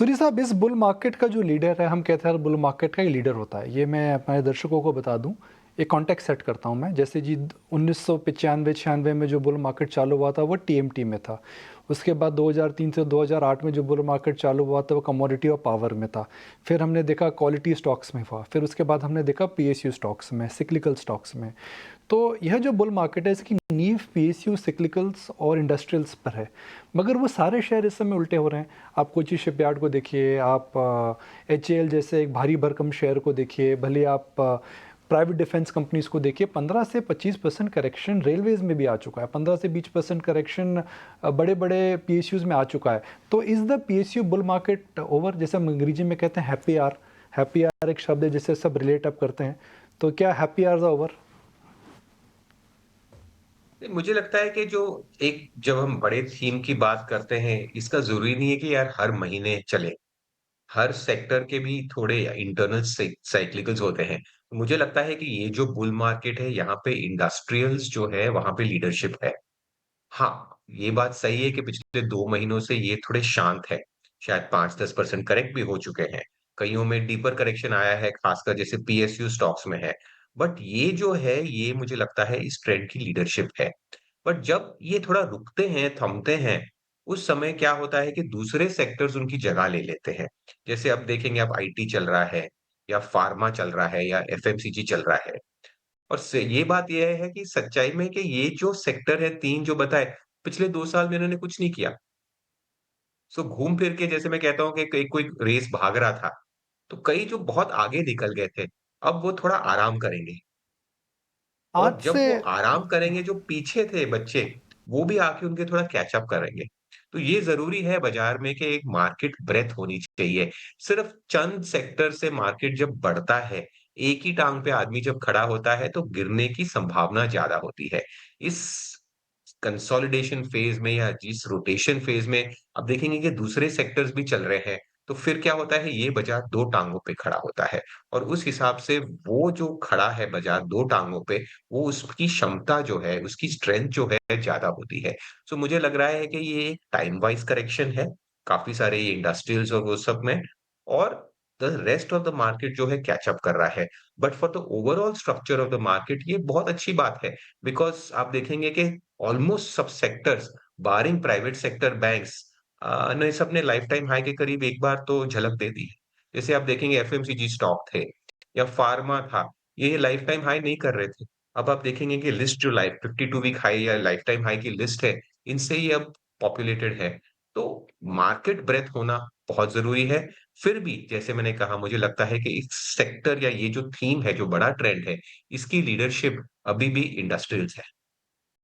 सूर्य साहब, इस bull market का जो लीडर है, हम कहते हैं हर बुल मार्केट का ही लीडर होता है। ये मैं अपने दर्शकों को बता दूं, एक कॉन्टेक्स्ट सेट करता हूं मैं। जैसे जी 1995-96 में जो बुल मार्केट चालू हुआ था वो टीएमटी में था। उसके बाद 2003 से 2008 में जो बुल मार्केट चालू हुआ था वो कमोडिटी और पावर में था। फिर हमने देखा क्वालिटी स्टॉक्स में हुआ, फिर उसके बाद हमने देखा पीएसयू स्टॉक्स में, सिक्लिकल स्टॉक्स में। तो यह जो बुल मार्केट है इसकी नींव पीएसयू, सिक्लिकल्स और इंडस्ट्रियल्स पर है। मगर वो सारे शेयर इस समय उल्टे हो रहे हैं। आप कोची शिपयार्ड को देखिए, आप एचएएल जैसे एक भारी भरकम शेयर को देखिए, भले आप प्राइवेट डिफेंस कंपनीज को देखिए। 15 से 25% करेक्शन रेलवेज में भी आ चुका है, 15 से 20% करेक्शन बड़े बड़े पीएसयूज में आ चुका है। तो is the PSU bull market over, जैसे हम अंग्रेजी में कहते हैं हैप्पी आर। हैप्पी आर एक शब्द है जिससे सब रिलेट अप करते हैं। तो क्या हैप्पी आर ओवर? नहीं, मुझे लगता है कि जो एक जब हम बड़े थीम की बात करते हैं, इसका ज़रूरी नहीं है कि यार हर महीने चले। हर सेक्टर के भी थोड़े इंटरनल साइक्लिकल्स होते हैं। मुझे लगता है कि ये जो बुल मार्केट है, यहाँ पे इंडस्ट्रियल्स जो है, वहाँ पे लीडरशिप है। हाँ, ये बात सही है कि पिछले 2 महीनों से ये थोड़े शांत है। शायद 5-10% करेक्ट भी हो चुके हैं। कइयों में डीपर करेक्शन आया है, खासकर जैसे पीएसयू स्टॉक्स में है। बट ये जो है, ये मुझे लगता है इस ट्रेंड की लीडरशिप है। बट जब ये थोड़ा रुकते हैं, थमते हैं, उस समय क्या होता है कि दूसरे सेक्टर्स उनकी जगह ले लेते हैं। जैसे अब देखेंगे आप आईटी चल रहा है, या फार्मा चल रहा है, या एफएमसीजी चल रहा है। और से ये बात ये है कि सच्चाई में कि ये जो सेक्टर है 3 जो बताए, पिछले 2 साल में इन्होंने कुछ नहीं किया। सो घूम फिर के जैसे मैं कहता हूँ कि कहीं कोई रेस भाग रहा था, तो कई जो बहुत आगे निकल गए थे, अब वो थोड़ा आराम करेंगे। और आज जब से वो आराम करेंगे, जो पीछे थे बच्चे, वो भी आके उनके थोड़ा कैच अप करेंगे। तो ये ज़रूरी है बाज़ार में कि एक मार्केट ब्रेडथ होनी चाहिए। सिर्फ़ चंद सेक्टर से मार्केट जब बढ़ता है, एक ही टाँग पे आदमी जब खड़ा होता है, तो गिरने की संभावना ज़्यादा होती है। इस कंसोलिडेशन फ़ेज़ में या जिस रोटेशन फ़ेज़ में अब देखेंगे कि दूसरे सेक्टर्स भी चल रहे हैं, तो फिर क्या होता है, ये बाज़ार 2 टाँगों पे खड़ा होता है। और उस हिसाब से वो जो खड़ा है बाज़ार 2 टाँगों पे, वो उसकी क्षमता जो है, उसकी स्ट्रेंथ जो है ज़्यादा होती है। सो मुझे लग रहा है कि ये एक टाइम वाइज़ करेक्शन है, काफ़ी सारे ये इंडस्ट्रियल्स और वो सब में, और the rest of the market जो है कैच अप कर रहा है। But for the overall structure of the market ये बहुत अच्छी बात है, बिकॉज़ आप देखेंगे कि ऑलमोस्ट सब सेक्टर्स बारिंग प्राइवेट सेक्टर बैंक्स ने सबने लाइफ टाइम हाई के करीब एक बार तो झलक दे दी है। जैसे आप देखेंगे एफएमसीजी स्टॉक थे, या फार्मा था, ये लाइफ टाइम हाई नहीं कर रहे थे। अब आप देखेंगे कि लिस्ट जो लाइफ 52 वीक हाई या लाइफ टाइम हाई की लिस्ट है, इनसे ही अब पॉपुलेटेड है। तो मार्केट ब्रेडथ होना बहुत ज़रूरी है। फिर भी जैसे मैंने कहा, मुझे लगता है कि इस सेक्टर या ये जो थीम है, जो बड़ा ट्रेंड है, इसकी लीडरशिप अभी भी इंडस्ट्रियल्स है।